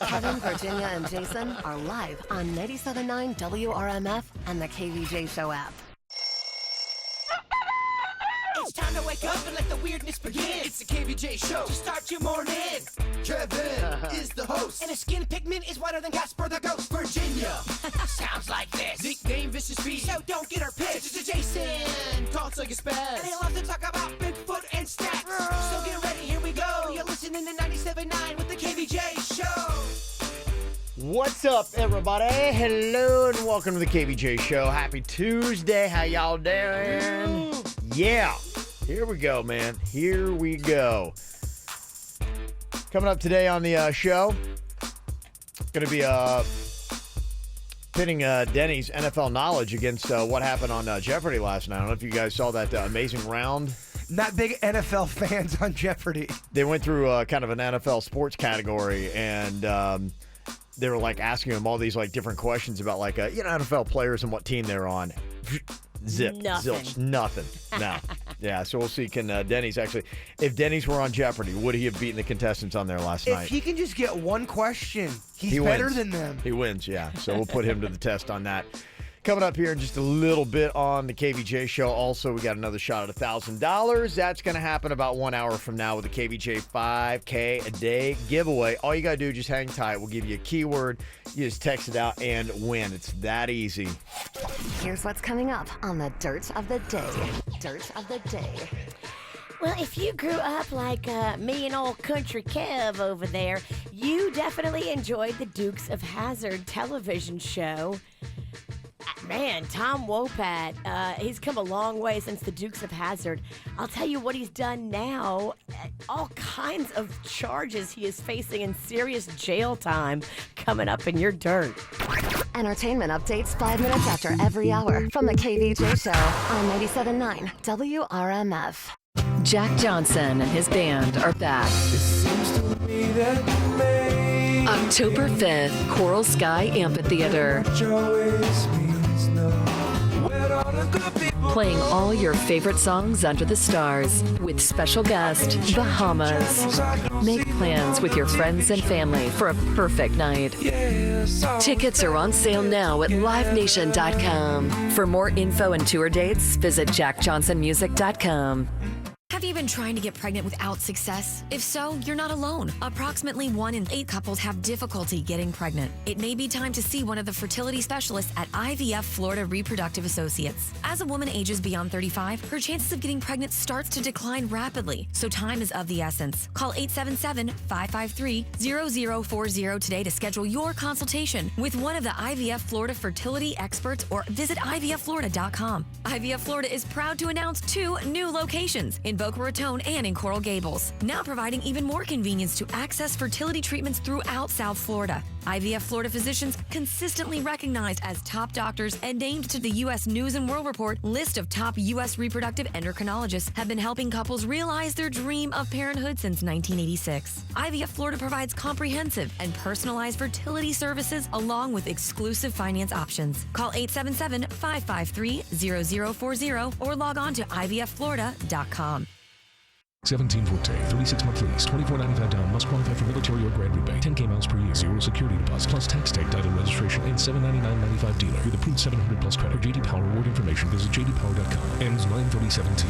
Kevin, Virginia, and Jason are live on 97.9 WRMF and the KVJ Show app. It's time to wake up and let the weirdness begin. It's the KVJ Show to start your morning. Kevin is the host, and his skin pigment is whiter than Casper the Ghost. Virginia sounds like this. Nickname Vicious Beast, so don't get her pissed. Jason talks like a spaz, and he loves to talk about Bigfoot and stacks. So get ready, here we go. You're listening to 97.9 with the KVJ Show. What's up, everybody? Hello and welcome to the KVJ Show. Happy Tuesday. How y'all doing? Yeah. Here we go, man. Here we go. Coming up today on the show, going to be pitting Denny's NFL knowledge against what happened on Jeopardy last night. I don't know if you guys saw that amazing round. Not big NFL fans on Jeopardy. They went through kind of an NFL sports category, and they were like asking them all these like different questions about like NFL players and what team they're on. Zip, nothing. zilch, nothing. No. Yeah, so we'll see. Can Denny's actually, if Denny's were on Jeopardy, would he have beaten the contestants on there last night? If he can just get one question, He he's better wins. than them. He wins, yeah. So we'll put him to the test on that. Coming up here in just a little bit on the KVJ Show. Also, we got another shot at $1,000. That's going to happen about 1 hour from now with the KVJ 5K a day giveaway. All you got to do is just hang tight. We'll give you a keyword. You just text it out and win. It's that easy. Here's what's coming up on the Dirt of the Day. Dirt of the Day. Well, if you grew up like me and old Country Kev over there, you definitely enjoyed the Dukes of Hazzard television show. Man, Tom Wopat, he's come a long way since the Dukes of Hazzard. I'll tell you what he's done now. All kinds of charges he is facing in serious jail time coming up in your dirt. Entertainment updates 5 minutes after every hour from the KVJ Show on 97.9 WRMF. Jack Johnson and his band are back. October 5th, Coral Sky Amphitheater. Playing all your favorite songs under the stars with special guest Bahamas. Make plans with your friends and family for a perfect night. Tickets are on sale now at livenation.com. For more info and tour dates, visit jackjohnsonmusic.com. Have you been trying to get pregnant without success? If so, you're not alone. Approximately 1 in 8 couples have difficulty getting pregnant. It may be time to see one of the fertility specialists at IVF Florida Reproductive Associates. As a woman ages beyond 35, her chances of getting pregnant starts to decline rapidly, so time is of the essence. Call 877-553-0040 today to schedule your consultation with one of the IVF Florida fertility experts or visit IVFFlorida.com. IVF Florida is proud to announce 2 new locations in Boca Raton and in Coral Gables, now providing even more convenience to access fertility treatments throughout South Florida. IVF Florida physicians, consistently recognized as top doctors and named to the U.S. News and World Report list of top U.S. reproductive endocrinologists, have been helping couples realize their dream of parenthood since 1986. IVF Florida provides comprehensive and personalized fertility services along with exclusive finance options. Call 877-553-0040 or log on to IVFFlorida.com. 17 Forte, 36-month lease, $24.95 down, must qualify for military or grad rebate, 10K miles per year, 0 security deposit, plus tax tag, title registration, and $799.95 dealer with approved 700 plus credit. For JD Power reward information, visit jdpower.com. Ends 9/30/17.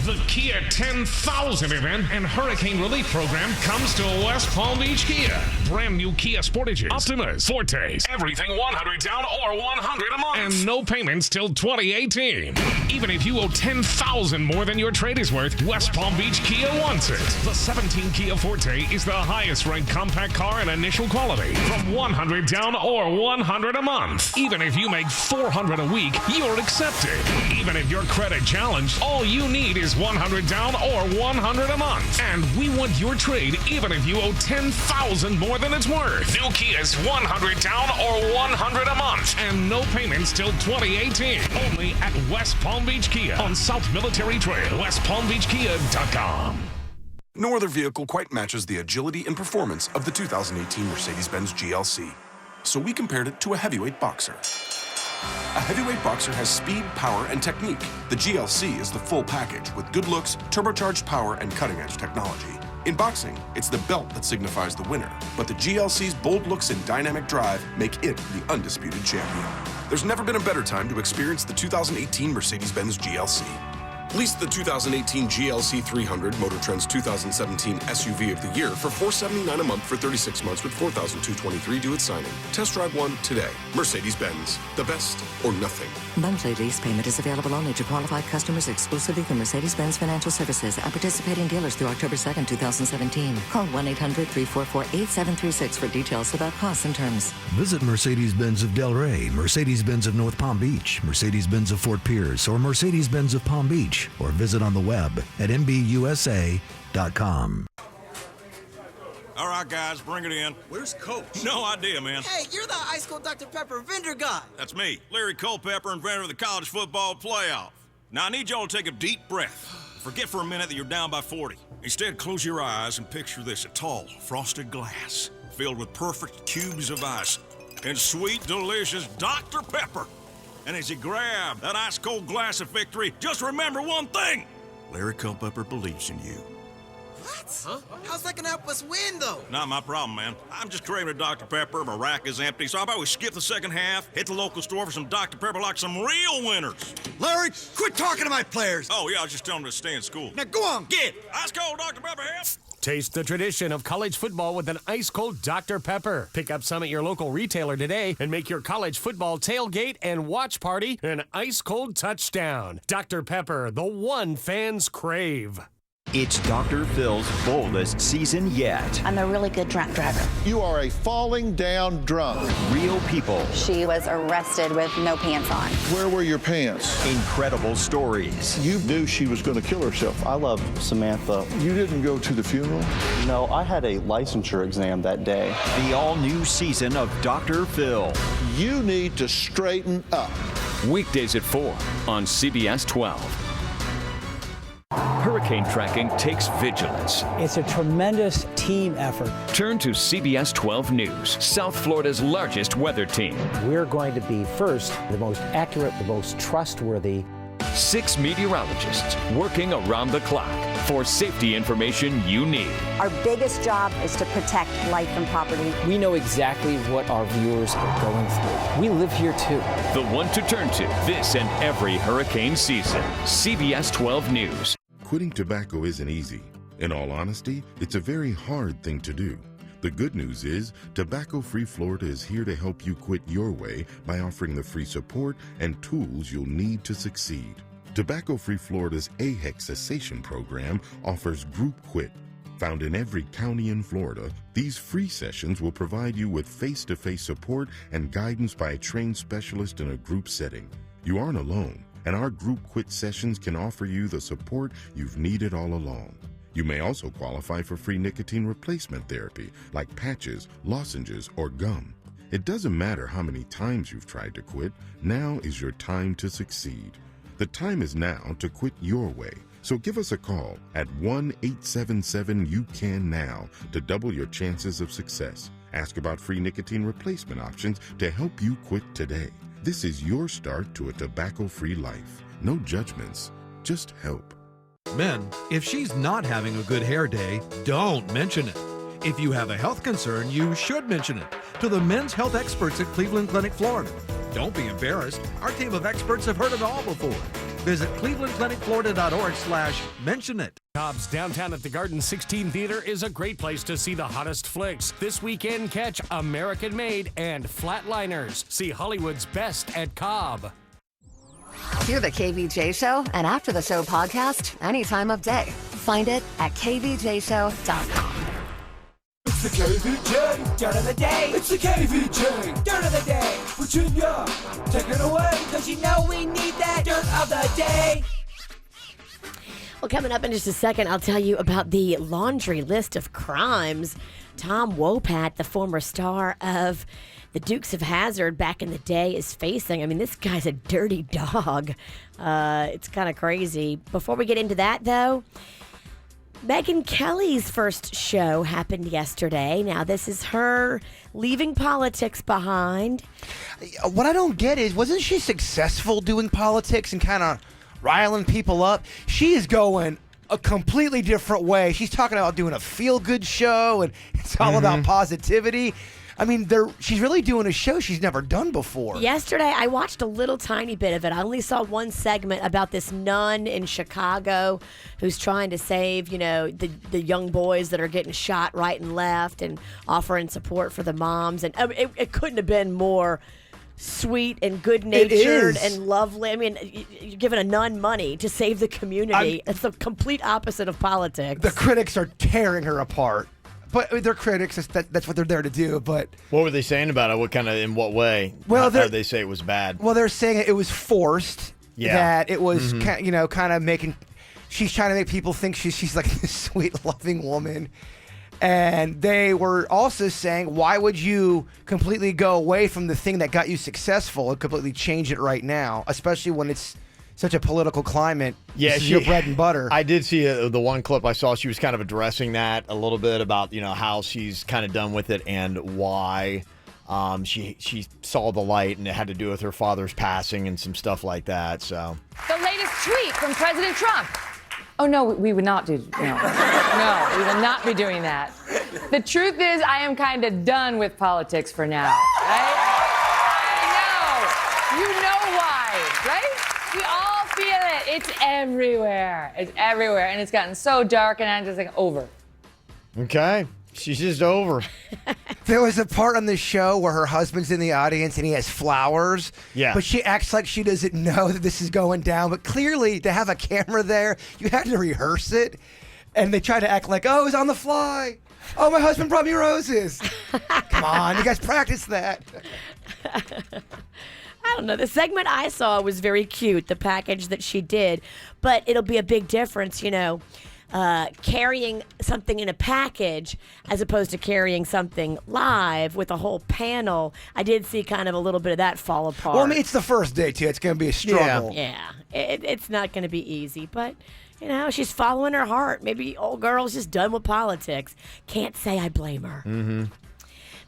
The Kia 10,000 event and Hurricane Relief Program comes to West Palm Beach Kia. Brand new Kia Sportages, Optimas, Fortes, everything 100 down or 100 a month. And no payments till 2018. Even if you owe $10,000 more than your trade is worth, West Palm Beach Kia wants it. The 17 Kia Forte is the highest ranked compact car in initial quality. From 100 down or 100 a month. Even if you make $400 a week, you're accepted. Even if your credit challenged, all you need is 100 down or 100 a month. And we want your trade even if you owe $10,000 more than it's worth. New Kia's 100 down or 100 a month. And no payments till 2018. Only at West Palm Beach Kia on South Military Trail, westpalmbeachkia.com. No other vehicle quite matches the agility and performance of the 2018 Mercedes-Benz GLC. So we compared it to a heavyweight boxer. A heavyweight boxer has speed, power, and technique. The GLC is the full package with good looks, turbocharged power, and cutting-edge technology. In boxing, it's the belt that signifies the winner, but the GLC's bold looks and dynamic drive make it the undisputed champion. There's never been a better time to experience the 2018 Mercedes-Benz GLC. Lease the 2018 GLC 300, Motor Trend's 2017 SUV of the year, for $479 a month for 36 months with $4,223 due at signing. Test drive one today. Mercedes-Benz, the best or nothing. Monthly lease payment is available only to qualified customers exclusively through Mercedes-Benz Financial Services and participating dealers through October 2nd, 2017. Call 1-800-344-8736 for details about costs and terms. Visit Mercedes-Benz of Delray, Mercedes-Benz of North Palm Beach, Mercedes-Benz of Fort Pierce, or Mercedes-Benz of Palm Beach, or visit on the web at mbusa.com. All right, guys, bring it in. Where's Coach? No idea, man. Hey, you're the Ice Cold Dr. Pepper vendor guy. That's me, Larry Culpepper, inventor of the college football playoff. Now, I need y'all to take a deep breath. Forget for a minute that you're down by 40. Instead, close your eyes and picture this, a tall, frosted glass filled with perfect cubes of ice and sweet, delicious Dr. Pepper. And as you grab that ice-cold glass of victory, just remember one thing. Larry Culpepper believes in you. What? Huh? How's that gonna help us win, though? Not my problem, man. I'm just craving a Dr. Pepper. My rack is empty, so how about we skip the second half, hit the local store for some Dr. Pepper like some real winners? Larry, quit talking to my players. Oh, yeah, I was just telling them to stay in school. Now go on, get ice-cold Dr. Pepper here. Taste the tradition of college football with an ice-cold Dr. Pepper. Pick up some at your local retailer today and make your college football tailgate and watch party an ice-cold touchdown. Dr. Pepper, the one fans crave. It's Dr. Phil's boldest season yet. I'm a really good drunk driver. You are a falling down drunk. Real people. She was arrested with no pants on. Where were your pants? Incredible stories. You knew she was going to kill herself. I love Samantha. You didn't go to the funeral? No, I had a licensure exam that day. The all-new season of Dr. Phil. You need to straighten up. Weekdays at 4 on CBS 12. Hurricane tracking takes vigilance. It's a tremendous team effort. Turn to CBS 12 News, South Florida's largest weather team. We're going to be first, the most accurate, the most trustworthy. 6 meteorologists working around the clock for safety information you need. Our biggest job is to protect life and property. We know exactly what our viewers are going through. We live here too. The one to turn to this and every hurricane season. CBS 12 News. Quitting tobacco isn't easy. In all honesty, it's a very hard thing to do. The good news is, Tobacco Free Florida is here to help you quit your way by offering the free support and tools you'll need to succeed. Tobacco Free Florida's AHEC cessation program offers Group Quit. Found in every county in Florida, these free sessions will provide you with face-to-face support and guidance by a trained specialist in a group setting. You aren't alone, and our Group Quit sessions can offer you the support you've needed all along. You may also qualify for free nicotine replacement therapy, like patches, lozenges, or gum. It doesn't matter how many times you've tried to quit, now is your time to succeed. The time is now to quit your way. So give us a call at 1-877-YOU-CAN-NOW to double your chances of success. Ask about free nicotine replacement options to help you quit today. This is your start to a tobacco-free life. No judgments, just help. Men, if she's not having a good hair day, don't mention it. If you have a health concern, you should mention it to the men's health experts at Cleveland Clinic, Florida. Don't be embarrassed. Our team of experts have heard it all before. Visit clevelandclinicflorida.org/mention it. Cobb's downtown at the Garden 16 Theater is a great place to see the hottest flicks. This weekend, catch American Made and Flatliners. See Hollywood's best at Cobb. Hear the KVJ Show and After the Show podcast any time of day. Find it at kvjshow.com. It's the KVJ dirt of the day. It's the KVJ dirt of the day. Virginia, take it away, cause you know we need that dirt of the day. Well, coming up in just a second, I'll tell you about the laundry list of crimes Tom Wopat, the former star of the Dukes of Hazzard back in the day, is facing. I mean, this guy's a dirty dog. It's kind of crazy. Before we get into that, though, Megyn Kelly's first show happened yesterday. Now, this is her leaving politics behind. What I don't get is, wasn't she successful doing politics and kind of riling people up? She is going a completely different way. She's talking about doing a feel-good show, and it's all about positivity. I mean, she's really doing a show she's never done before. Yesterday, I watched a little tiny bit of it. I only saw one segment about this nun in Chicago who's trying to save, the young boys that are getting shot right and left and offering support for the moms. And it couldn't have been more sweet and good-natured and lovely. I mean, you're giving a nun money to save the community. It's the complete opposite of politics. The critics are tearing her apart. But they're critics. That's what they're there to do. But what were they saying about it? What kind of, in what way? Well, how did they say it was bad? Well, they're saying it was forced. Yeah. That it was, kind of making. She's trying to make people think she's like this sweet, loving woman. And they were also saying, why would you completely go away from the thing that got you successful and completely change it right now, especially when it's such a political climate? Yeah, this is your bread and butter. I did see the one clip I saw. She was kind of addressing that a little bit about how she's kind of done with it and why she saw the light, and it had to do with her father's passing and some stuff like that. So the latest tweet from President Trump. Oh no, we would not do. No, we will not be doing that. The truth is, I am kind of done with politics for now. Right? I know. You know why, right? We all feel it. It's everywhere. It's everywhere. And it's gotten so dark, and I'm just like, over. Okay. She's just over. There was a part on the show where her husband's in the audience and he has flowers. Yeah. But she acts like she doesn't know that this is going down. But clearly, to have a camera there, you had to rehearse it. And they try to act like, oh, it's on the fly. Oh, my husband brought me roses. Come on, you guys practice that. I don't know. The segment I saw was very cute, the package that she did. But it'll be a big difference, carrying something in a package as opposed to carrying something live with a whole panel. I did see kind of a little bit of that fall apart. Well, I mean, it's the first day, too. It's going to be a struggle. Yeah. It's not going to be easy, but, she's following her heart. Maybe old girl's just done with politics. Can't say I blame her. Mm-hmm.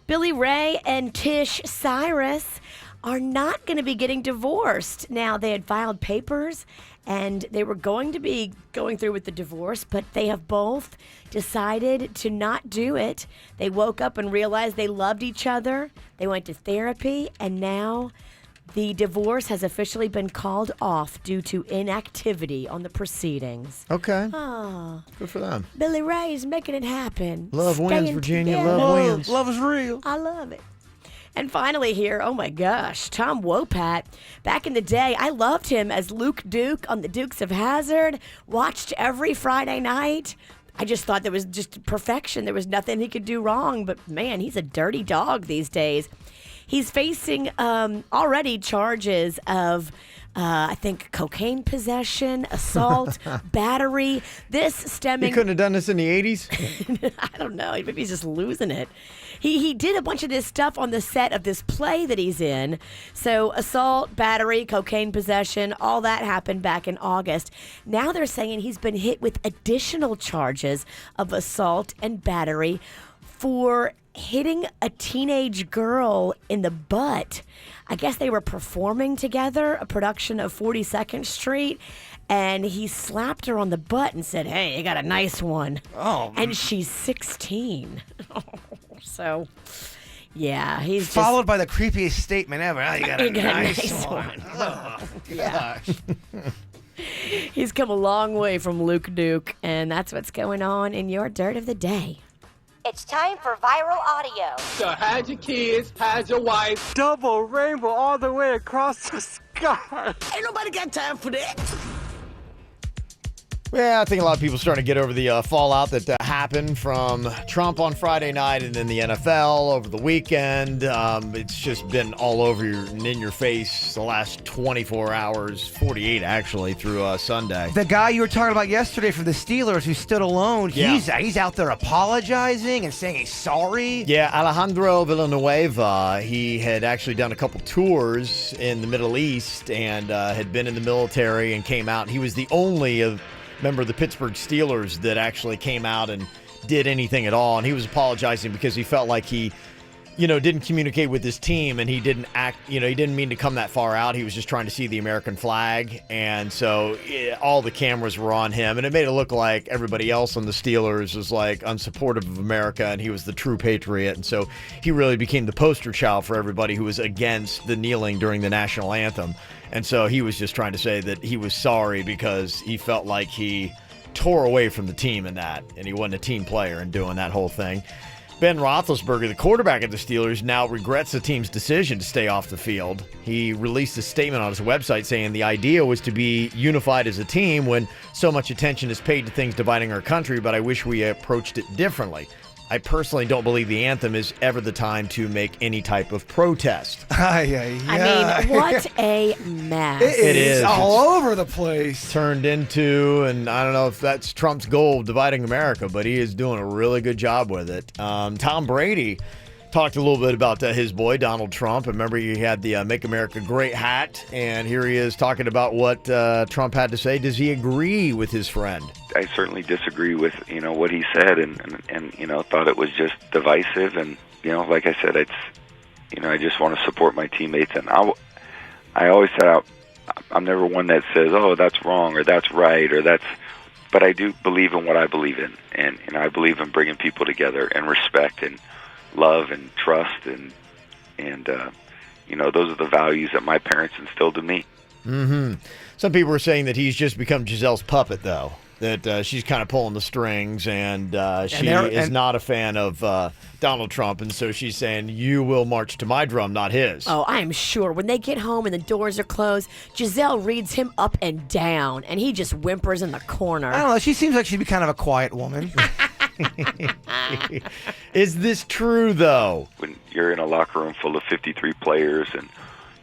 Billy Ray and Tish Cyrus are not going to be getting divorced. Now, they had filed papers and they were going to be going through with the divorce, but they have both decided to not do it. They woke up and realized they loved each other. They went to therapy, and now the divorce has officially been called off due to inactivity on the proceedings. Okay. Oh, good for them. Billy Ray is making it happen. Love wins, Virginia. Together. Love wins. Love is real. I love it. And finally here, oh my gosh, Tom Wopat. Back in the day, I loved him as Luke Duke on the Dukes of Hazzard. Watched every Friday night. I just thought there was just perfection. There was nothing he could do wrong. But man, he's a dirty dog these days. He's facing already charges of, I think, cocaine possession, assault, battery. This stemming... He couldn't have done this in the 80s? I don't know. Maybe he's just losing it. He did a bunch of this stuff on the set of this play that he's in. So assault, battery, cocaine possession, all that happened back in August. Now they're saying he's been hit with additional charges of assault and battery for hitting a teenage girl in the butt. I guess they were performing together, a production of 42nd Street, and he slapped her on the butt and said, "Hey, you got a nice one." Oh. And she's 16. So, yeah, he's followed by the creepiest statement ever. Oh, you got a nice one. Oh, yeah. He's come a long way from Luke Duke, and that's what's going on in your Dirt of the Day. It's time for viral audio. So hide your kids, hide your wife. Double rainbow all the way across the sky. Ain't nobody got time for that. Yeah, I think a lot of people are starting to get over the fallout that happened from Trump on Friday night and then the NFL over the weekend. It's just been all over in your face the last 24 hours, 48 actually, through Sunday. The guy you were talking about yesterday from the Steelers who stood alone, he's out there apologizing and saying he's sorry. Yeah, Alejandro Villanueva, he had actually done a couple tours in the Middle East and had been in the military and came out. He was the only member of the Pittsburgh Steelers that actually came out and did anything at all. And he was apologizing because he felt like he didn't communicate with his team, and he didn't act, he didn't mean to come that far out. He was just trying to see the American flag. And so all the cameras were on him, and it made it look like everybody else on the Steelers was like unsupportive of America, and he was the true patriot. And so he really became the poster child for everybody who was against the kneeling during the national anthem. And so he was just trying to say that he was sorry because he felt like he tore away from the team in that, and he wasn't a team player in doing that whole thing. Ben Roethlisberger, the quarterback of the Steelers, now regrets the team's decision to stay off the field. He released a statement on his website saying the idea was to be unified as a team when so much attention is paid to things dividing our country, but I wish we approached it differently. I personally don't believe the anthem is ever the time to make any type of protest. I mean, what a mess. It is all over the place. Turned into, and I don't know if that's Trump's goal of dividing America, but he is doing a really good job with it. Tom Brady talked a little bit about his boy, Donald Trump. Remember, he had the Make America Great hat, and here he is talking about what Trump had to say. Does he agree with his friend? I certainly disagree with, what he said and thought it was just divisive. And, like I said, it's, I just want to support my teammates. And I always said I'm never one that says, oh, that's wrong or that's right or that's, but I do believe in what I believe in. And I believe in bringing people together and respect and love and trust and those are the values that my parents instilled in me. Mm-hmm. Some people are saying that he's just become Gisele's puppet, though. That she's kind of pulling the strings, and she is not a fan of Donald Trump, and so she's saying, you will march to my drum, not his. Oh, I am sure. When they get home and the doors are closed, Gisele reads him up and down, and he just whimpers in the corner. I don't know. She seems like she'd be kind of a quiet woman. Is this true, though? When you're in a locker room full of 53 players and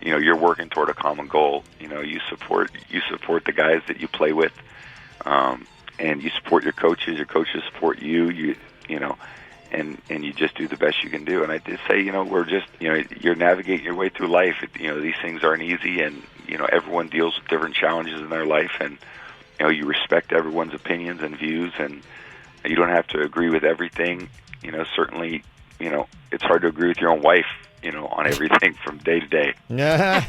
you're working toward a common goal, you support the guys that you play with, and you support your coaches support you, and you just do the best you can do. And I did say, we're just, you're navigating your way through life. These things aren't easy, and everyone deals with different challenges in their life, and you respect everyone's opinions and views, and you don't have to agree with everything. Certainly, it's hard to agree with your own wife, on everything from day to day. Just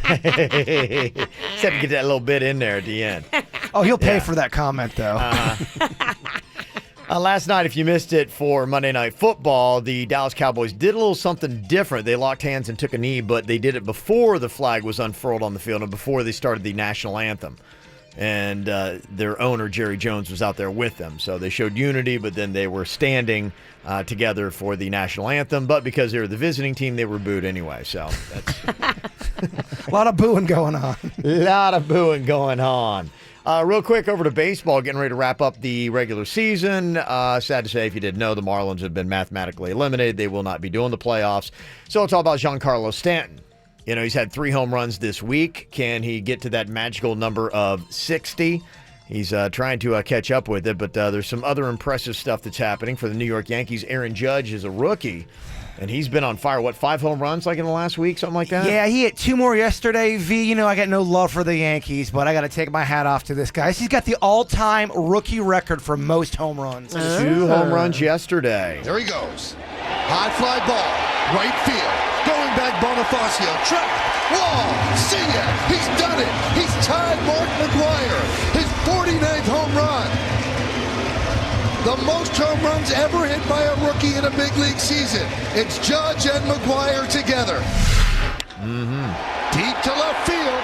have to get that little bit in there at the end. Oh, he'll pay for that comment, though. Last night, if you missed it for Monday Night Football, the Dallas Cowboys did a little something different. They locked hands and took a knee, but they did it before the flag was unfurled on the field and before they started the national anthem. And their owner, Jerry Jones, was out there with them. So they showed unity, but then they were standing together for the national anthem. But because they were the visiting team, they were booed anyway. So that's a lot of booing going on. Real quick, over to baseball, getting ready to wrap up the regular season. Sad to say, if you didn't know, the Marlins have been mathematically eliminated. They will not be doing the playoffs. So it's all about Giancarlo Stanton. He's had 3 home runs this week. Can he get to that magical number of 60? He's trying to catch up with it, but there's some other impressive stuff that's happening for the New York Yankees. Aaron Judge is a rookie, and he's been on fire. 5 home runs like in the last week, something like that? Yeah, he hit 2 more yesterday. V, I got no love for the Yankees, but I got to take my hat off to this guy. He's got the all-time rookie record for most home runs. 2 home runs yesterday. There he goes. High fly ball, right field. Going back, Bonifacio, track, wall, see ya, he's done it. He's tied Mark McGwire, his 49th home run. The most home runs ever hit by a rookie in a big league season. It's Judge and McGwire together. Mm-hmm. Deep to left field,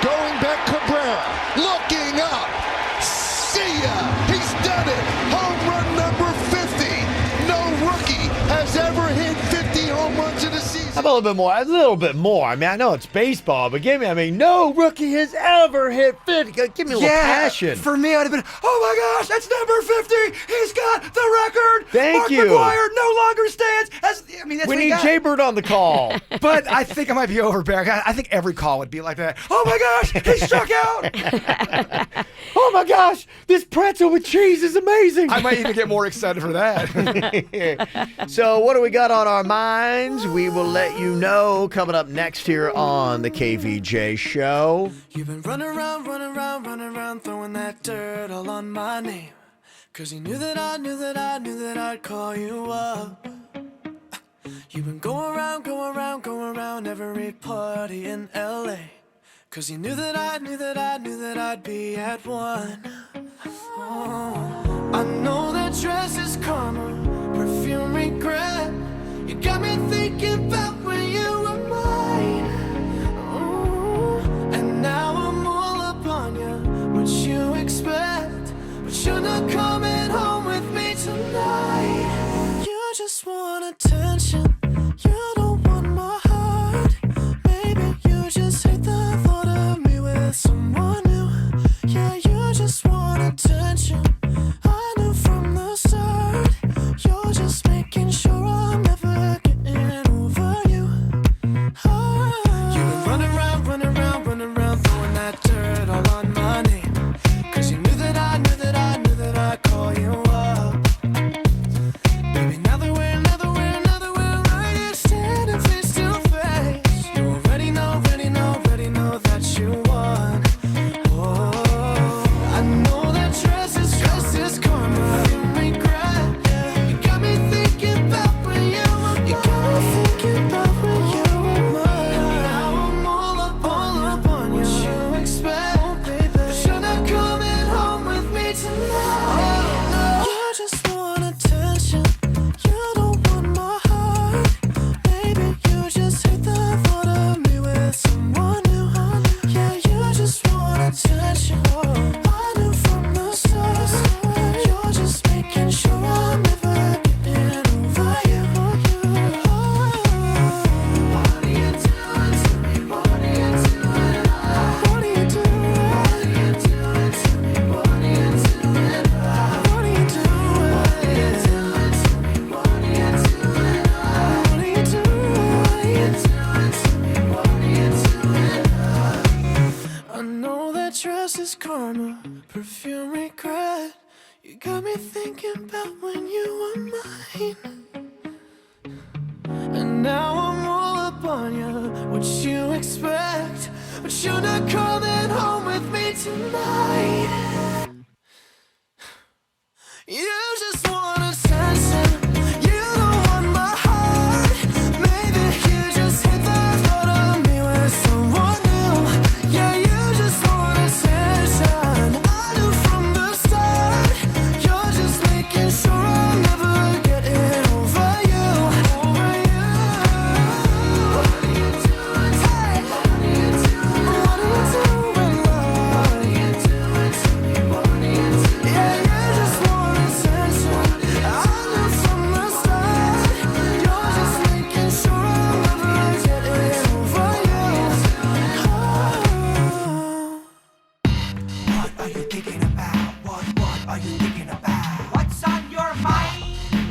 going back Cabrera, looking up, see ya, he's done it. Home run number 50. No rookie has ever hit 50 home runs in a season. How about a little bit more? I mean, I know it's baseball, but no rookie has ever hit 50. Give me a little passion. For me, I'd have been, oh my gosh, that's number 50. He's got the record. Thank you. Mark McGwire no longer stands. That's we need Jay-Bird on the call. But I think I might be overbearing. I think every call would be like that. Oh my gosh, he struck out. Oh my gosh, this pretzel with cheese is amazing. I might even get more excited for that. So what do we got on our minds? We will let you know coming up next here on the KVJ Show. You've been running around, throwing that dirt all on my name. 'Cause you knew that I'd call you up. You've been going around every party in LA. Cause you knew that I'd be at one. Oh, I know that dress is karma, perfume regret. You got me thinking about when you were mine. Oh, and now I'm all up on you, what you expect. But you're not coming home with me tonight. You just want attention, you don't want my heart. Maybe you just hate the thought of me with someone new. Yeah, you just want attention, I knew from the start. You're just making sure I'm never getting over you. You've been running around, throwing that dirt all on my name. Cause you knew that I'd call you up. Baby, now that we're right here standing face to face, you already know that you won. Oh, I know that dress is karma, regret. You got me thinking about when you were mine. Now I'm all up on you. What you expect? But you're not coming home with me tonight. You just want attention, you don't want my heart. Maybe you just hate the thought of me with someone new. Yeah, you just want attention, I knew from the start. You're just making sure I'm never getting over you. What are you doing to me? What are you doing? What are you doing? What are you doing to me? What are you doing? What are you doing? What are you doing to me? What are you doing? What are you doing to me? What are you doing? I know that dress is karma, perfume regret. You got me thinking about when you were mine. And now I'm all up on you, what you expect. But you're not coming home with me tonight. You just want attention, you don't want my heart. Maybe you just hate the thought of me with someone new. Yeah, you just want attention, I knew from the start. You're just making sure I'm never getting over you. What are you doing? Hey, what are you doing? What are you doing? What are you doing to me? What are you doing? Yeah, you just want attention, I knew from the start. You're just making sure I'm never getting over you. What are you thinking about? What are you thinking about? What's on your mind?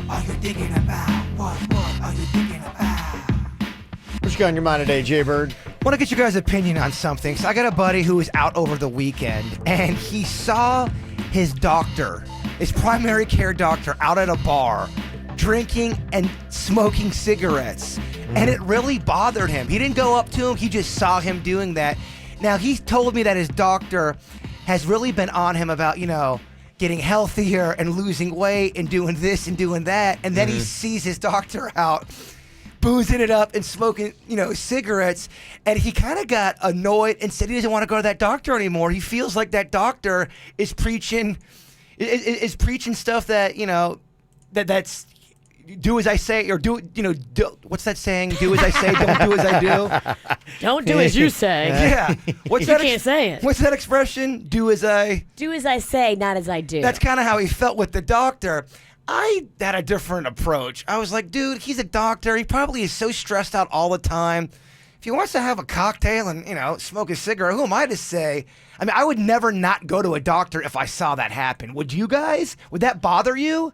Are you thinking about? What are you thinking about? What you got on your mind today, Jay-Bird? Want to get your guys' opinion on something. So I got a buddy who was out over the weekend, and he saw his doctor, his primary care doctor, out at a bar, drinking and smoking cigarettes. And it really bothered him. He didn't go up to him, he just saw him doing that. Now, he told me that his doctor has really been on him about, getting healthier and losing weight and doing this and doing that. And then he sees his doctor out boozing it up and smoking, cigarettes. And he kind of got annoyed and said he doesn't want to go to that doctor anymore. He feels like that doctor is preaching stuff that, that's do as I say, or do what's that saying? Do as I say, don't do as I do. Don't do as you say. Yeah. What's You that? can't say it. What's that expression? Do as I say, not as I do. That's kind of how he felt with the doctor. I had a different approach. I was like, dude, he's a doctor. He probably is so stressed out all the time. If he wants to have a cocktail and, smoke a cigarette, who am I to say? I mean, I would never not go to a doctor if I saw that happen. Would you guys? Would that bother you?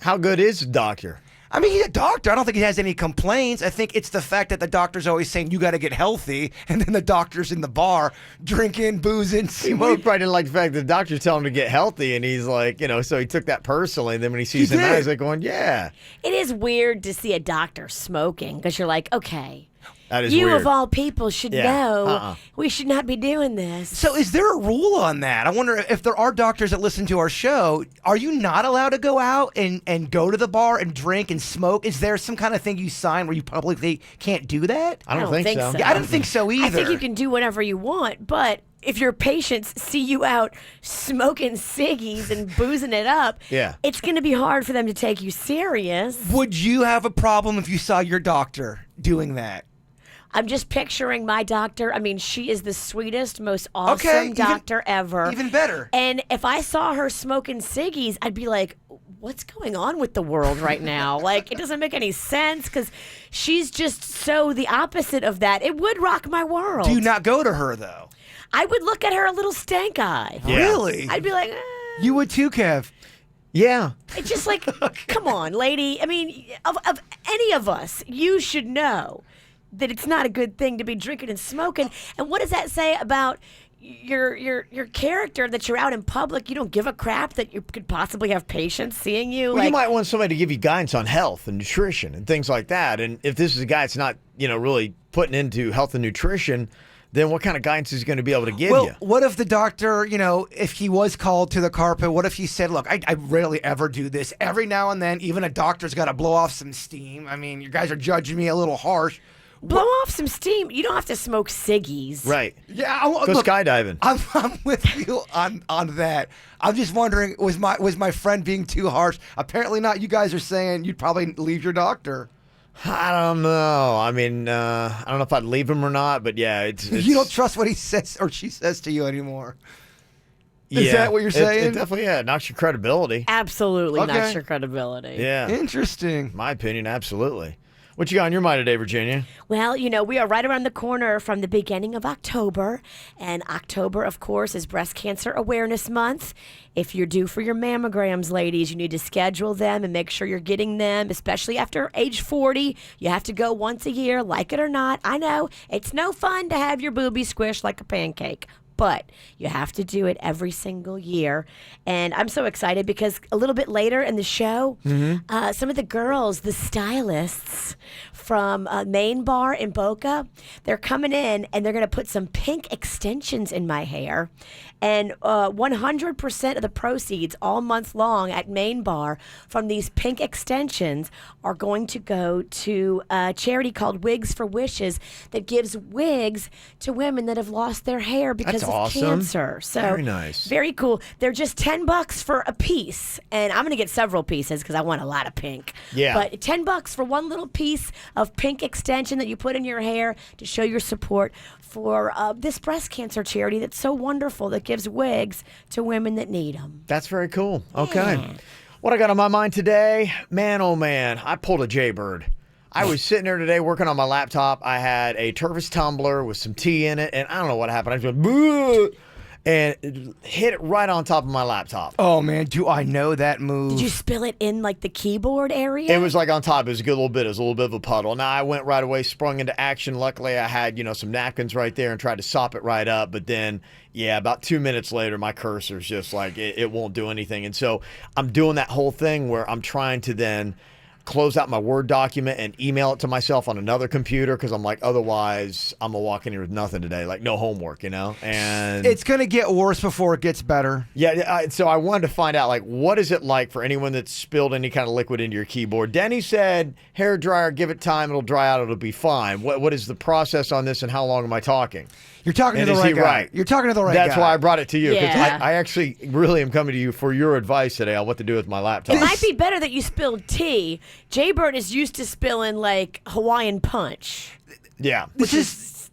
How good is the doctor? I mean, he's a doctor. I don't think he has any complaints. I think it's the fact that the doctor's always saying, you got to get healthy, and then the doctor's in the bar drinking, boozing, He smoking. probably didn't like the fact that the doctor's telling him to get healthy, and he's like, so he took that personally, and then when he sees him out, he's like going, yeah. It is weird to see a doctor smoking because you're like, okay. That is You weird. of all people should Yeah. know we should not be doing this. So is there a rule on that? I wonder if there are doctors that listen to our show, are you not allowed to go out and go to the bar and drink and smoke? Is there some kind of thing you sign where you publicly can't do that? I don't think so. Yeah, I don't think so either. I think you can do whatever you want, but if your patients see you out smoking ciggies and boozing it up, it's going to be hard for them to take you serious. Would you have a problem if you saw your doctor doing that? I'm just picturing my doctor. I mean, she is the sweetest, most awesome doctor ever. Even better. And if I saw her smoking ciggies, I'd be like, what's going on with the world right now? Like, it doesn't make any sense because she's just so the opposite of that. It would rock my world. Do you not go to her, though? I would look at her a little stank eye. Yeah. Really? I'd be like, You would too, Kev. Yeah. It's just like, come on, lady. I mean, of any of us, you should know that it's not a good thing to be drinking and smoking. And what does that say about your character, that you're out in public? You don't give a crap that you could possibly have patients seeing you? Well, you might want somebody to give you guidance on health and nutrition and things like that. And if this is a guy that's not, really putting into health and nutrition, then what kind of guidance is he going to be able to give you? What if the doctor, if he was called to the carpet, what if he said, look, I rarely ever do this. Every now and then, even a doctor's got to blow off some steam. I mean, you guys are judging me a little harsh. Blow off some steam. You don't have to smoke ciggies. Right. Yeah, Go skydiving. I'm with you on that. I'm just wondering, was my friend being too harsh? Apparently not. You guys are saying you'd probably leave your doctor. I don't know. I mean, I don't know if I'd leave him or not, but yeah, it's you don't trust what he says or she says to you anymore. Is that what you're saying? It definitely, knocks your credibility. Absolutely Okay. knocks your credibility. Yeah. Interesting. My opinion, absolutely. What you got on your mind today, Virginia? Well, we are right around the corner from the beginning of October. And October, of course, is Breast Cancer Awareness Month. If you're due for your mammograms, ladies, you need to schedule them and make sure you're getting them, especially after age 40. You have to go once a year, like it or not. I know it's no fun to have your boobies squished like a pancake, but you have to do it every single year. And I'm so excited because a little bit later in the show, some of the girls, the stylists from Main Bar in Boca, they're coming in and they're going to put some pink extensions in my hair. And 100% of the proceeds all month long at Main Bar from these pink extensions are going to go to a charity called Wigs for Wishes that gives wigs to women that have lost their hair because of cancer. So very nice. Very cool. They're just $10 for a piece. And I'm going to get several pieces because I want a lot of pink. Yeah. But $10 for one little piece of pink extension that you put in your hair to show your support for this breast cancer charity that's so wonderful, that gives wigs to women that need them. That's very cool. Okay. What I got on my mind today, man, oh man, I pulled a jaybird. I was sitting there today working on my laptop. I had a Tervis tumbler with some tea in it, and I don't know what happened. I just went, "Boo!" and it hit it right on top of my laptop. Oh, man, do I know that move? Did you spill it in like the keyboard area? It was like on top. It was a good little bit. It was a little bit of a puddle. Now, I went right away, sprung into action. Luckily, I had, some napkins right there and tried to sop it right up. But then, about 2 minutes later, my cursor's just like, it won't do anything. And so I'm doing that whole thing where I'm trying to then close out my Word document and email it to myself on another computer because I'm like, otherwise, I'm going to walk in here with nothing today. Like, no homework, And it's going to get worse before it gets better. Yeah, so I wanted to find out, what is it like for anyone that's spilled any kind of liquid into your keyboard? Denny said, hair dryer, give it time, it'll dry out, it'll be fine. What is the process on this, and how long am I talking? You're talking to the right guy. Right? You're talking to the right guy. That's why I brought it to you, because Yeah. I actually really am coming to you for your advice today on what to do with my laptop. It might be better that you spilled tea. Jaybird is used to spilling like Hawaiian punch. Yeah.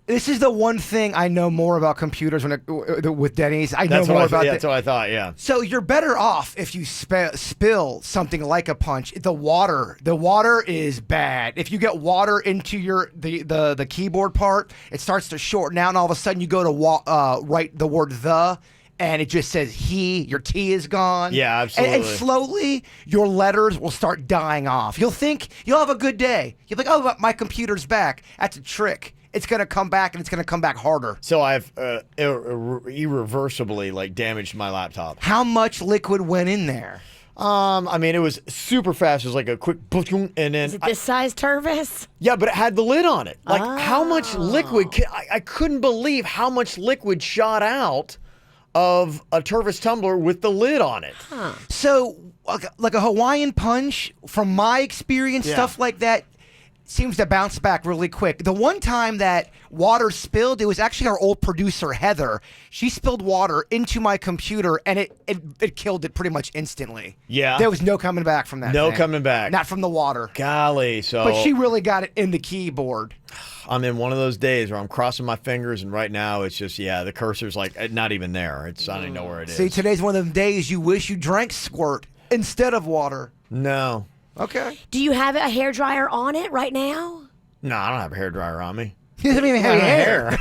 This is the one thing I know more about computers with Denny's. I know That's more what about that's what I thought, yeah. So you're better off if you spill something like a punch. The water is bad. If you get water into the keyboard part, it starts to shorten out, and all of a sudden you go to write the word "the," and it just says "he." Your T is gone. Yeah, absolutely. And slowly your letters will start dying off. You'll think you'll have a good day. You'll be like, "Oh, my computer's back." That's a trick. It's going to come back, and it's going to come back harder. So I've irreversibly damaged my laptop. How much liquid went in there? I mean, it was super fast. It was like a quick, and then Is it this size Tervis? yeah, but it had the lid on it. Like how much liquid? I couldn't believe how much liquid shot out of a Tervis tumbler with the lid on it. So, like a Hawaiian punch, from my experience, stuff like that seems to bounce back really quick. The one time that water spilled, it was actually our old producer, Heather. She spilled water into my computer, and it killed it pretty much instantly. Yeah. There was no coming back from that No thing. coming back. Not from the water. Golly, so. But she really got it in the keyboard. I'm in one of those days where I'm crossing my fingers, and right now it's just, the cursor's like not even there. I don't even know where it is. See, today's one of them days you wish you drank squirt instead of water. No. Okay. Do you have a hairdryer on it right now? No, I don't have a hairdryer on me. He doesn't even have hair.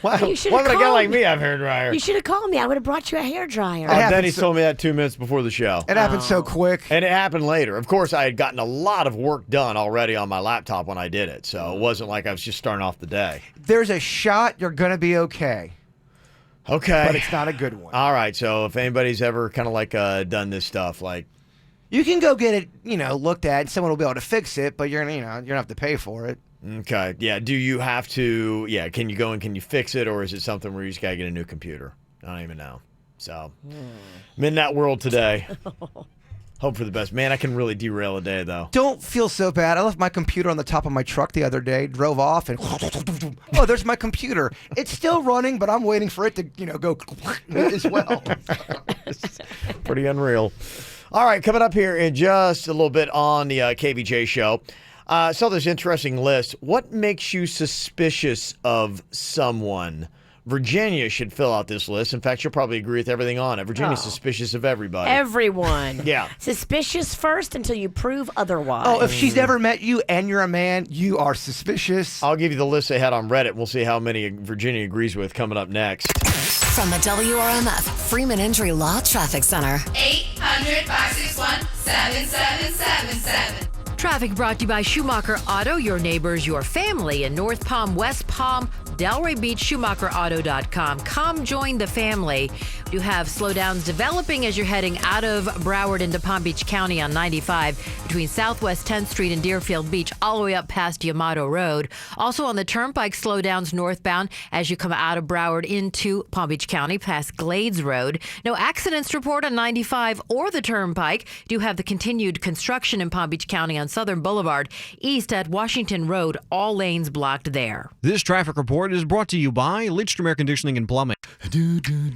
Why would a guy like me have hairdryer? You should have called me. I would have brought you a hairdryer. Denny told me that 2 minutes before the show. It happened so quick. And it happened later. Of course, I had gotten a lot of work done already on my laptop when I did it, so it wasn't like I was just starting off the day. There's a shot you're going to be okay. Okay. But it's not a good one. All right, so if anybody's ever kind of like done this stuff, like... You can go get it, looked at, and someone will be able to fix it, but you're going to have to pay for it. Okay. Yeah. Do you have to? Yeah. Can you go and can you fix it, or is it something where you just gotta get a new computer? I don't even know. So I'm in that world today. Hope for the best. Man, I can really derail a day though. Don't feel so bad. I left my computer on the top of my truck the other day, drove off, and oh, there's my computer. It's still running, but I'm waiting for it to, go as well. Pretty unreal. All right, coming up here in just a little bit on the KVJ show. I saw this interesting list. What makes you suspicious of someone? Virginia should fill out this list. In fact, she'll probably agree with everything on it. Virginia's suspicious of everybody. Everyone. Yeah. Suspicious first until you prove otherwise. Oh, if she's ever met you and you're a man, you are suspicious. I'll give you the list they had on Reddit. We'll see how many Virginia agrees with coming up next. From the WRMF Freeman Injury Law Traffic Center. 800-561-7777. Traffic brought to you by Schumacher Auto, your neighbors, your family in North Palm, West Palm, Delray Beach, SchumacherAuto.com. Come join the family. You have slowdowns developing as you're heading out of Broward into Palm Beach County on 95 between Southwest 10th Street and Deerfield Beach, all the way up past Yamato Road. Also on the Turnpike, slowdowns northbound as you come out of Broward into Palm Beach County past Glades Road. No accidents to report on 95 or the Turnpike. Do have the continued construction in Palm Beach County on Southern Boulevard, east at Washington Road, all lanes blocked there. This traffic report is brought to you by Lidstrom Air Conditioning and Plumbing.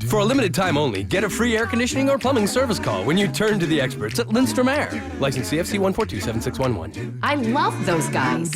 For a limited time only, get a free air conditioning or plumbing service call when you turn to the experts at Lindstrom Air. License CFC 1427611. I love those guys.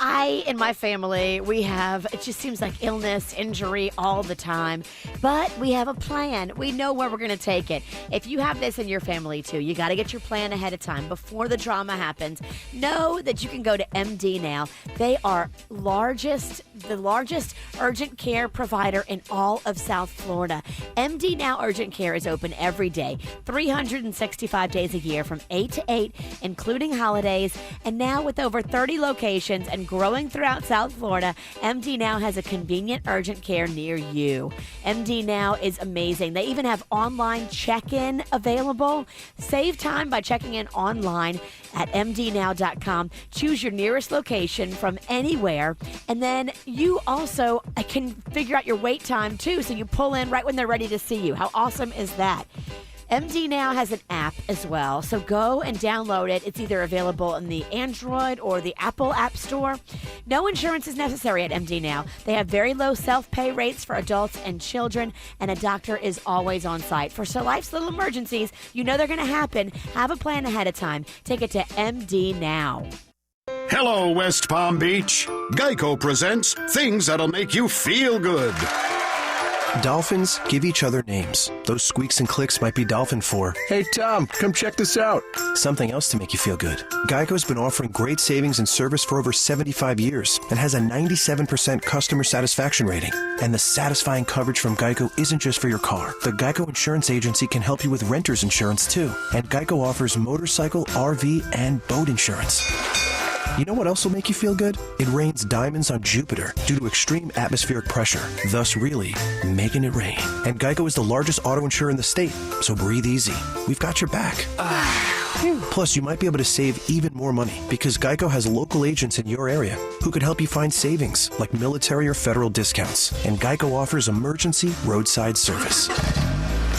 I and my family, it just seems like illness, injury all the time. But we have a plan. We know where we're going to take it. If you have this in your family too, you got to get your plan ahead of time before the drama happens. Know that you can go to MD Now. They are the largest urgent care provider in all of South Florida. MD Now Urgent Care is open every day, 365 days a year from 8 to 8, including holidays. And now with over 30 locations and growing throughout South Florida, MD Now has a convenient urgent care near you. MD Now is amazing. They even have online check-in available. Save time by checking in online at mdnow.com. Choose your nearest location from anywhere, and then you also can figure out your wait time too, so you pull in right when they're ready to see you. How awesome is that? MD Now has an app as well, so go and download it. It's either available in the Android or the Apple App Store. No insurance is necessary at MD Now. They have very low self-pay rates for adults and children, and a doctor is always on site. For life's little emergencies, you know they're going to happen. Have a plan ahead of time. Take it to MD Now. Hello, West Palm Beach. Geico presents things that'll make you feel good. Dolphins give each other names. Those squeaks and clicks might be dolphin for, Hey, Tom, come check this out. something else to make you feel good. Geico's been offering great savings and service for over 75 years and has a 97% customer satisfaction rating. And the satisfying coverage from Geico isn't just for your car. The Geico Insurance Agency can help you with renter's insurance too. And Geico offers motorcycle, RV, and boat insurance. You know what else will make you feel good? It rains diamonds on Jupiter due to extreme atmospheric pressure, thus really making it rain. And Geico is the largest auto insurer in the state, so breathe easy. We've got your back. Plus, you might be able to save even more money because Geico has local agents in your area who could help you find savings like military or federal discounts. And Geico offers emergency roadside service.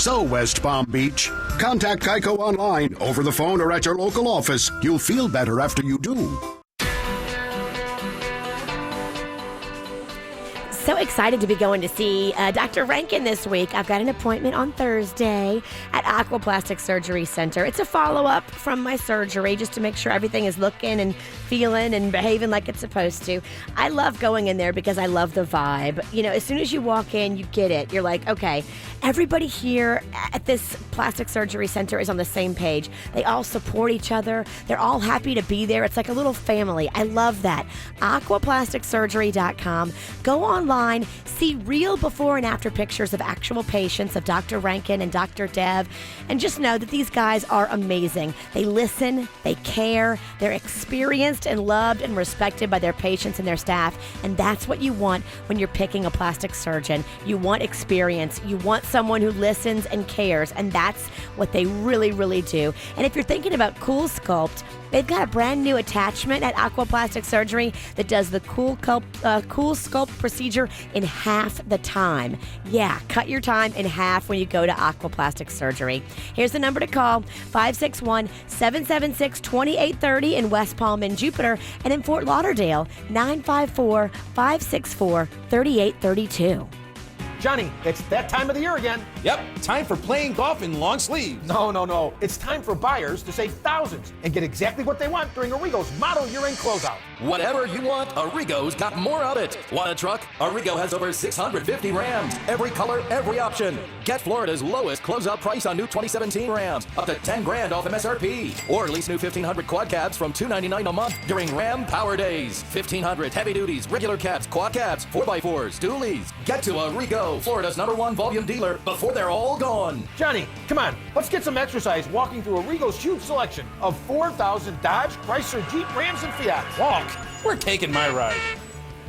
So, West Palm Beach, contact Geico online, over the phone, or at your local office. You'll feel better after you do. So excited to be going to see Dr. Rankin this week. I've got an appointment on Thursday at Aquaplastic Surgery Center. It's a follow-up from my surgery just to make sure everything is looking and feeling and behaving like it's supposed to. I love going in there because I love the vibe. You know, as soon as you walk in, you get it. You're like, okay, everybody here at this plastic surgery center is on the same page. They all support each other. They're all happy to be there. It's like a little family. I love that. Aquaplasticsurgery.com. Go online, see real before and after pictures of actual patients of Dr. Rankin and Dr. Dev, and just know that these guys are amazing. They listen, they care, they're experienced and loved and respected by their patients and their staff, and that's what you want when you're picking a plastic surgeon. You want experience. You want someone who listens and cares, and that's what they really, really do. And if you're thinking about Cool Sculpt, they've got a brand new attachment at Aquaplastic Surgery that does the Cool Sculpt procedure in half the time. Yeah, cut your time in half when you go to Aquaplastic Surgery. Here's the number to call, 561-776-2830 in West Palm and Jupiter, and in Fort Lauderdale, 954-564-3832. Johnny, it's that time of the year again. Yep, time for playing golf in long sleeves. No. It's time for buyers to save thousands and get exactly what they want during Arrigo's model year-end closeout. Whatever you want, Arrigo's got more of it. Want a truck? Arrigo has over 650 Rams. Every color, every option. Get Florida's lowest closeout price on new 2017 Rams, up to $10,000 off MSRP. Or lease new 1,500 quad cabs from $299 a month during Ram Power Days. 1,500 heavy duties, regular cabs, quad cabs, 4x4s, dualies. Get to Arrigo, Florida's #1 volume dealer, before they're all gone. Johnny, come on, let's get some exercise walking through Arrigo's huge selection of 4,000 Dodge, Chrysler, Jeep, Rams, and Fiat. Walk. We're taking my ride.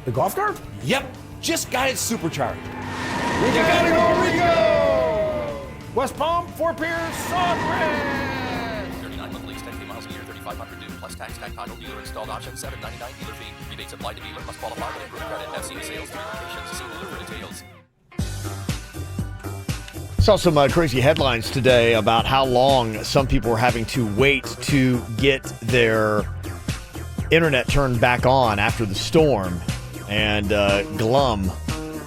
The golf cart? Yep, just got it supercharged. We gotta go Arrigo! West Palm, Fort Pierce, Sawgrass! 39 month lease, 10K miles a year, 3,500 due, plus tax, title, dealer installed option, $799 dealer fee. Rebates applied to dealer, must qualify with improved credit. FCA sales, 3 locations. See dealer for details. Saw some crazy headlines today about how long some people were having to wait to get their internet turned back on after the storm, and glum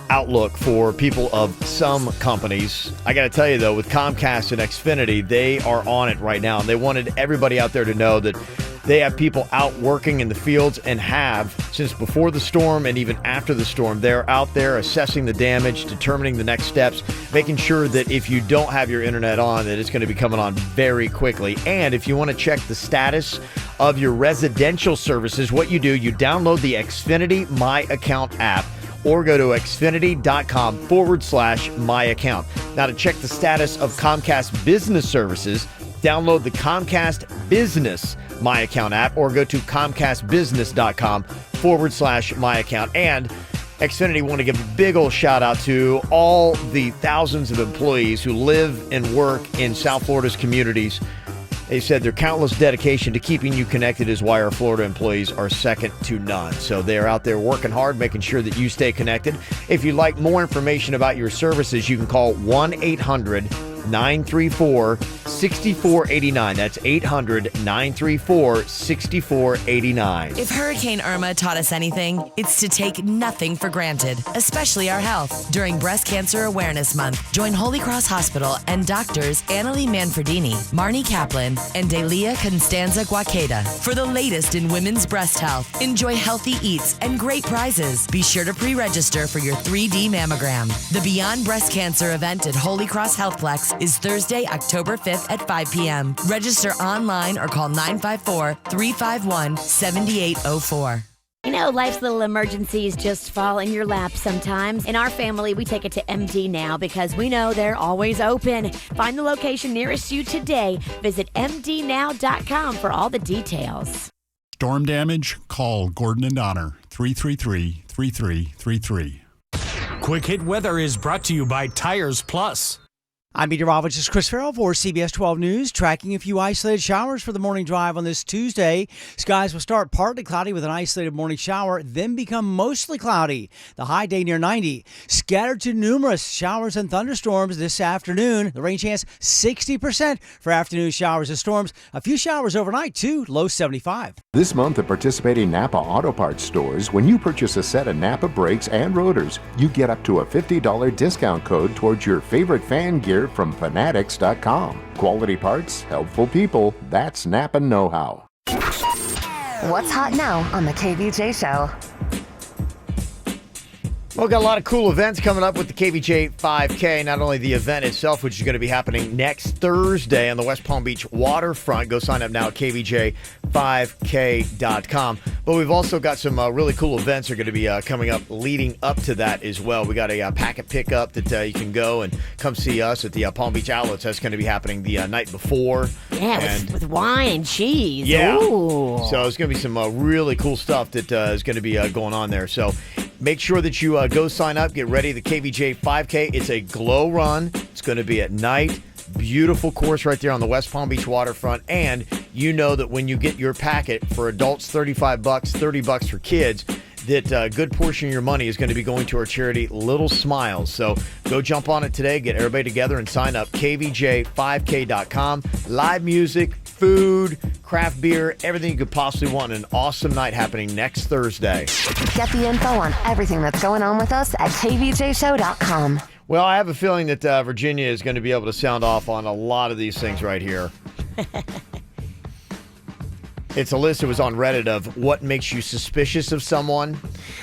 outlook for people of some companies. I got to tell you, though, with Comcast and Xfinity, they are on it right now, and they wanted everybody out there to know that they have people out working in the fields and have since before the storm and even after the storm. They're out there assessing the damage, determining the next steps, making sure that if you don't have your internet on, that it's going to be coming on very quickly. And if you want to check the status of your residential services, what you do, you download the Xfinity My Account app or go to xfinity.com/my account. Now, to check the status of Comcast Business Services, download the Comcast Business My Account app or go to comcastbusiness.com/my account. And Xfinity want to give a big old shout out to all the thousands of employees who live and work in South Florida's communities. They said their countless dedication to keeping you connected is why our Florida employees are second to none. So they're out there working hard, making sure that you stay connected. If you'd like more information about your services, you can call 1-800-934-6489. That's 800-934-6489. If Hurricane Irma taught us anything, it's to take nothing for granted, especially our health. During Breast Cancer Awareness Month, join Holy Cross Hospital and doctors Annalie Manfredini, Marnie Kaplan, and Delia Constanza Guaqueda for the latest in women's breast health. Enjoy healthy eats and great prizes. Be sure to pre-register for your 3D mammogram. The Beyond Breast Cancer event at Holy Cross Healthplex is Thursday, October 5th at 5 p.m. Register online or call 954-351-7804. You know, life's little emergencies just fall in your lap sometimes. In our family, we take it to MD Now because we know they're always open. Find the location nearest you today. Visit mdnow.com for all the details. Storm damage? Call Gordon and Donner, 333-3333. Quick Hit Weather is brought to you by Tires Plus. I'm meteorologist Chris Farrell for CBS 12 News, tracking a few isolated showers for the morning drive on this Tuesday. Skies will start partly cloudy with an isolated morning shower, then become mostly cloudy. The high day near 90. Scattered to numerous showers and thunderstorms this afternoon. The rain chance 60% for afternoon showers and storms. A few showers overnight too, low 75. This month at participating Napa Auto Parts stores, when you purchase a set of Napa brakes and rotors, you get up to a $50 discount code towards your favorite fan gear from Fanatics.com. Quality parts, helpful people, that's Napa know-how. What's hot now on the KVJ Show? Well, we've got a lot of cool events coming up with the KVJ 5K. Not only the event itself, which is going to be happening next Thursday on the West Palm Beach waterfront. Go sign up now at kvj5k.com. But we've also got some really cool events that are going to be coming up leading up to that as well. We got a packet pickup that you can go and come see us at the Palm Beach Outlets. That's going to be happening the night before. Yeah, with wine and cheese. Yeah. Ooh. So there's going to be some really cool stuff that is going to be going on there. So make sure that you go sign up, get ready. The KVJ 5K, it's a glow run. It's going to be at night. Beautiful course right there on the West Palm Beach waterfront. And you know that when you get your packet for adults, $35, $30 for kids, that a good portion of your money is going to be going to our charity, Little Smiles. So go jump on it today, get everybody together and sign up, kvj5k.com. Live music, food, craft beer, everything you could possibly want. An awesome night happening next Thursday. Get the info on everything that's going on with us at kvjshow.com. Well, I have a feeling that Virginia is going to be able to sound off on a lot of these things right here. It's a list that was on Reddit of what makes you suspicious of someone.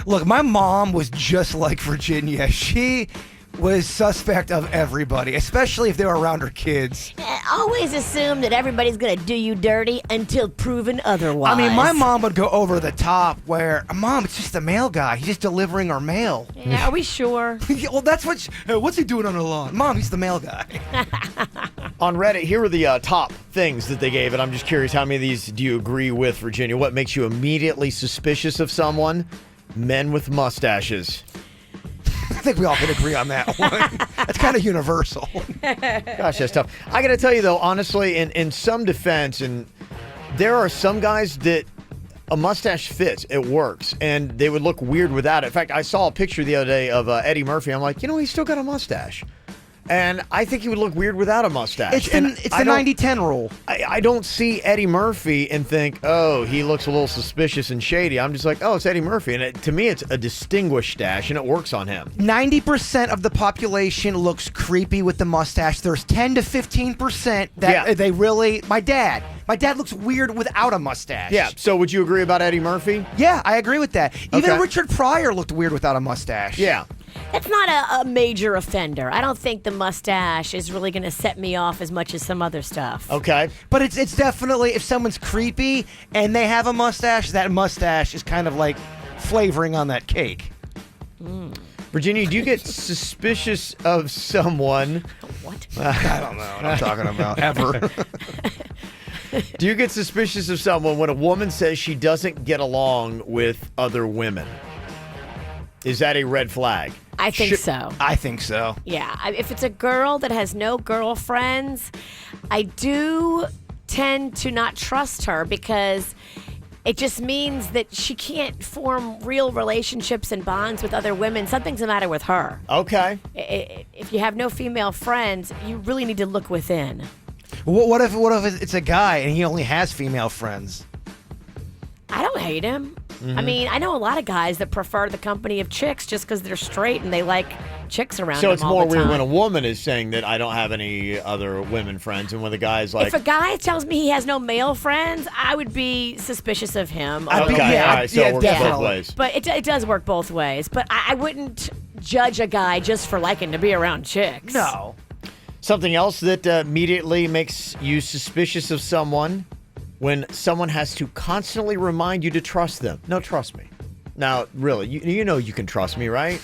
Look, my mom was just like Virginia. She was suspect of everybody, especially if they were around her kids. Always assume that everybody's going to do you dirty until proven otherwise. I mean, my mom would go over the top where, Mom, it's just the mail guy. He's just delivering our mail. Yeah, are we sure? Well, that's what's he doing on the lawn? Mom, he's the mail guy. On Reddit, here are the top things that they gave, and I'm just curious, how many of these do you agree with, Virginia? What makes you immediately suspicious of someone? Men with mustaches. I think we all can agree on that one. That's kind of universal. Gosh, that's tough. I got to tell you, though, honestly, in some defense, and there are some guys that a mustache fits. It works. And they would look weird without it. In fact, I saw a picture the other day of Eddie Murphy. I'm like, he's still got a mustache. And I think he would look weird without a mustache. It's the 90-10 rule. I don't see Eddie Murphy and think, oh, he looks a little suspicious and shady. I'm just like, oh, it's Eddie Murphy. And to me, it's a distinguished stash, and it works on him. 90% of the population looks creepy with the mustache. There's 10 to 15% that they really... My dad looks weird without a mustache. Yeah, so would you agree about Eddie Murphy? Yeah, I agree with that. Even Okay. Richard Pryor looked weird without a mustache. Yeah. That's not a major offender. I don't think the mustache is really going to set me off as much as some other stuff. Okay. But it's definitely, if someone's creepy and they have a mustache, that mustache is kind of like flavoring on that cake. Virginia, do you get suspicious of someone? What? I don't know what I'm talking about, ever. Do you get suspicious of someone when a woman says she doesn't get along with other women? Is that a red flag? I think so. I think so. Yeah. If it's a girl that has no girlfriends, I do tend to not trust her because it just means that she can't form real relationships and bonds with other women. Something's the matter with her. Okay. If you have no female friends, you really need to look within. What if it's a guy and he only has female friends? I don't hate him. Mm-hmm. I mean, I know a lot of guys that prefer the company of chicks just because they're straight and they like chicks around So them it's all more the weird time. when a woman is saying that I don't have any other women friends, and when the guy's like, If a guy tells me he has no male friends, I would be suspicious of him. Okay, all right, so it works both ways. But it does work both ways. But I wouldn't judge a guy just for liking to be around chicks. No. Something else that immediately makes you suspicious of someone, when someone has to constantly remind you to trust them. No, trust me. Now, really, you know you can trust me, right?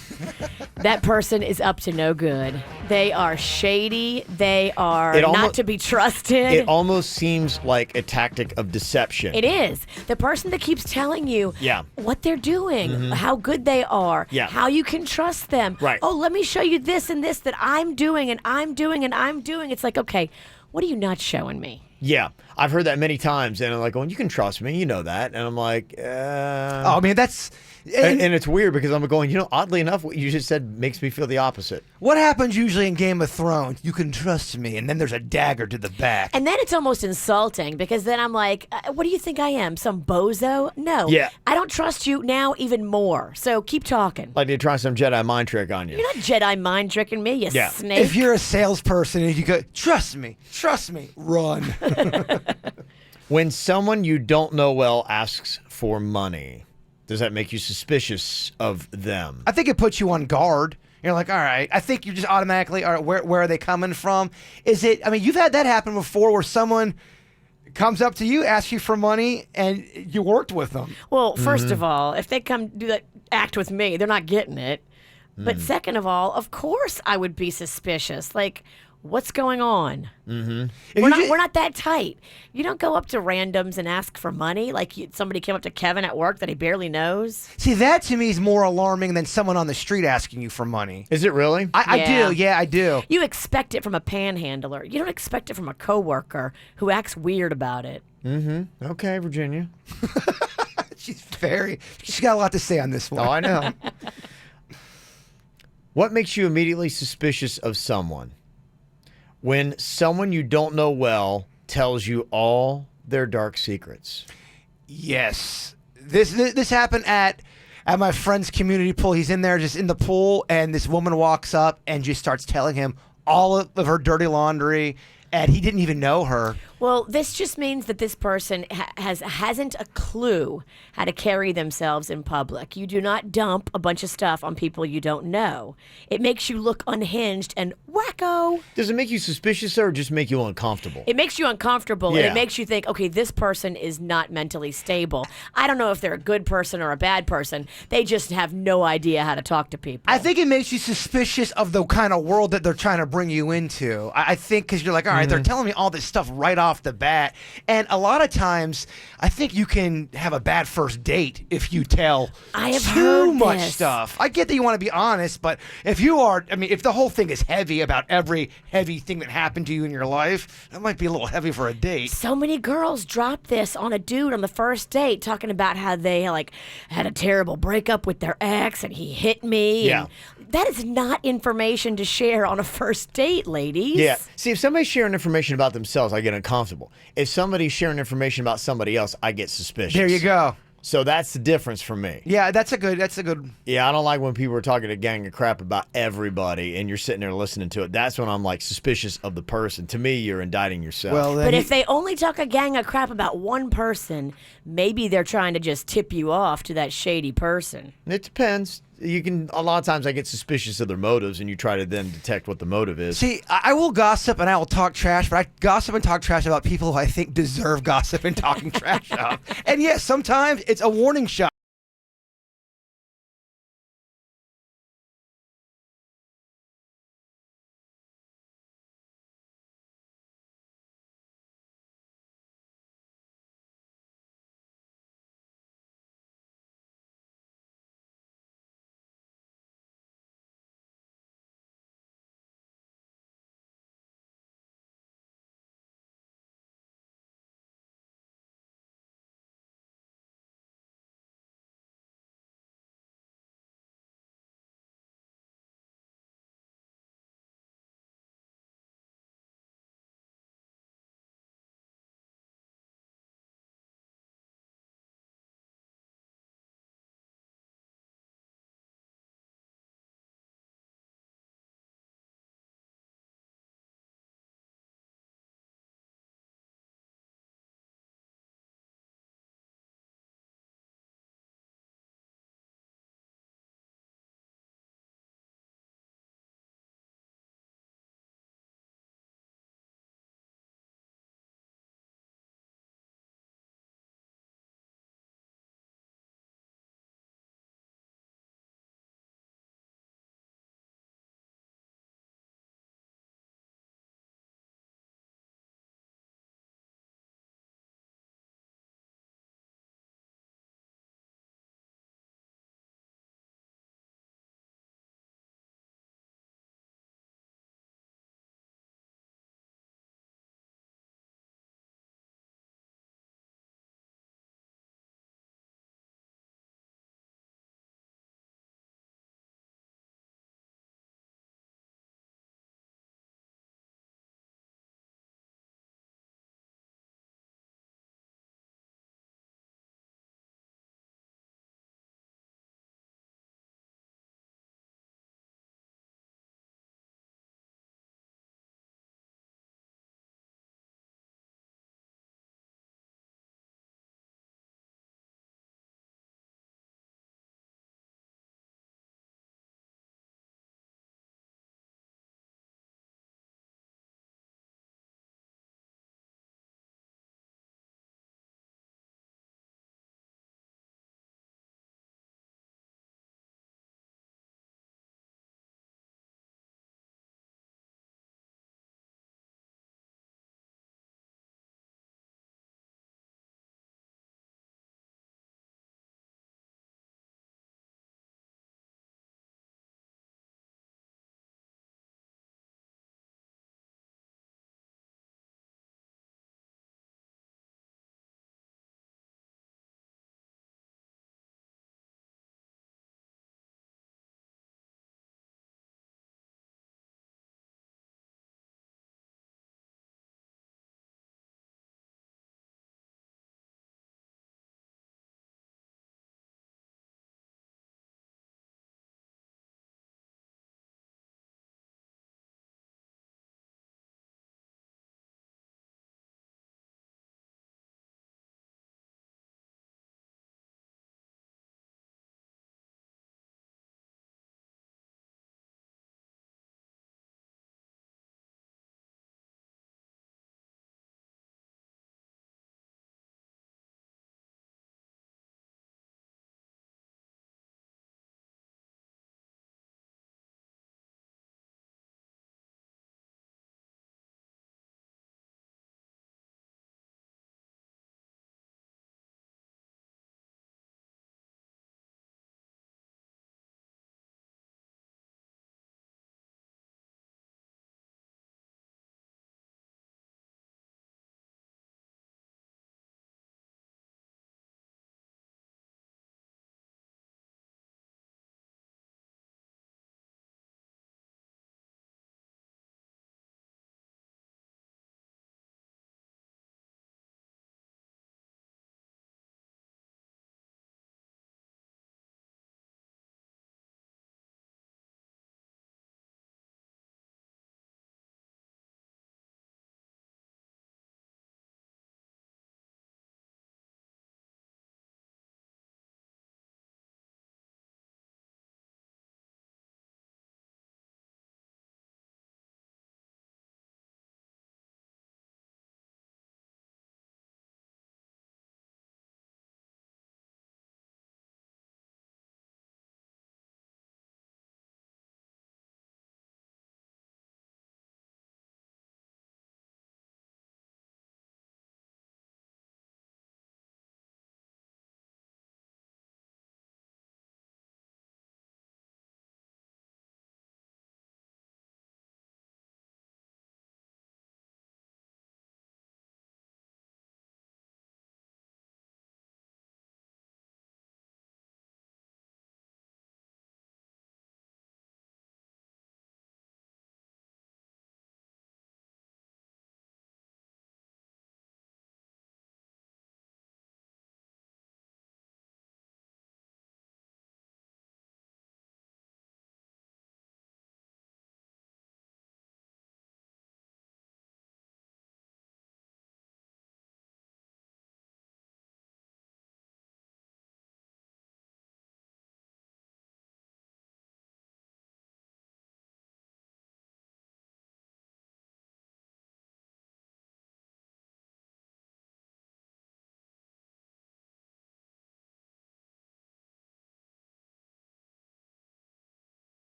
That person is up to no good. They are shady. They are It not almo- to be trusted. It almost seems like a tactic of deception. It is. The person that keeps telling you Yeah. what they're doing, Mhm. how good they are, Yeah. how you can trust them. Right. Oh, let me show you this and this that I'm doing and I'm doing and I'm doing. It's like, okay, what are you not showing me? Yeah, I've heard that many times, and I'm like, "Well, you can trust me, you know that." And I'm like, Oh, man, that's... And it's weird because I'm going, oddly enough, what you just said makes me feel the opposite. What happens usually in Game of Thrones? You can trust me, and then there's a dagger to the back. And then it's almost insulting because then I'm like, what do you think I am? Some bozo? No. Yeah. I don't trust you now even more. So keep talking. Like they try some Jedi mind trick on you. You're not Jedi mind tricking me, you Yeah. snake. If you're a salesperson and you go, trust me, run. When someone you don't know well asks for money, does that make you suspicious of them? I think it puts you on guard. You're like, all right. I think you just automatically, all right, where are they coming from? Is it, I mean, you've had that happen before where someone comes up to you, asks you for money, and you worked with them. Well, Mm-hmm. first of all, if they come do that act with me, they're not getting it. But Mm. second of all, of course I would be suspicious. Like, what's going on? Mm-hmm. We're not that tight. You don't go up to randoms and ask for money like somebody came up to Kevin at work that he barely knows. See, that to me is more alarming than someone on the street asking you for money. Is it really? I do. Yeah, I do. You expect it from a panhandler. You don't expect it from a coworker who acts weird about it. Mm-hmm. Okay, Virginia. She's got a lot to say on this one. Oh, I know. What makes you immediately suspicious of someone? When someone you don't know well tells you all their dark secrets. Yes. This happened at my friend's community pool. He's in there just in the pool, and this woman walks up and just starts telling him all of her dirty laundry, and he didn't even know her. Well, this just means that this person hasn't a clue how to carry themselves in public. You do not dump a bunch of stuff on people you don't know. It makes you look unhinged and wacko. Does it make you suspicious or just make you uncomfortable? It makes you uncomfortable, and Yeah. it makes you think, okay, this person is not mentally stable. I don't know if they're a good person or a bad person. They just have no idea how to talk to people. I think it makes you suspicious of the kind of world that they're trying to bring you into. I think because you're like, all right, they're telling me all this stuff right off the bat. And a lot of times, I think you can have a bad first date if you tell I have too heard much this. stuff. I get that you want to be honest, but if you are, I mean, if the whole thing is heavy about every heavy thing that happened to you in your life, that might be a little heavy for a date. So many girls drop this on a dude on the first date, talking about how they like had a terrible breakup with their ex and he hit me. Yeah. And that is not information to share on a first date, ladies. Yeah. See, if somebody's sharing information about themselves, I get uncomfortable. If somebody's sharing information about somebody else, I get suspicious. There you go. So that's the difference for me. Yeah, that's a good. Yeah, I don't like when people are talking a gang of crap about everybody and you're sitting there listening to it. That's when I'm like suspicious of the person. To me, you're indicting yourself. Well, then But if they only talk a gang of crap about one person, maybe they're trying to just tip you off to that shady person. It depends. You can, a lot of times I get suspicious of their motives and you try to then detect what the motive is. See, I will gossip and I will talk trash, but I gossip and talk trash about people who I think deserve gossip and talking trash of. And yes, sometimes it's a warning shot.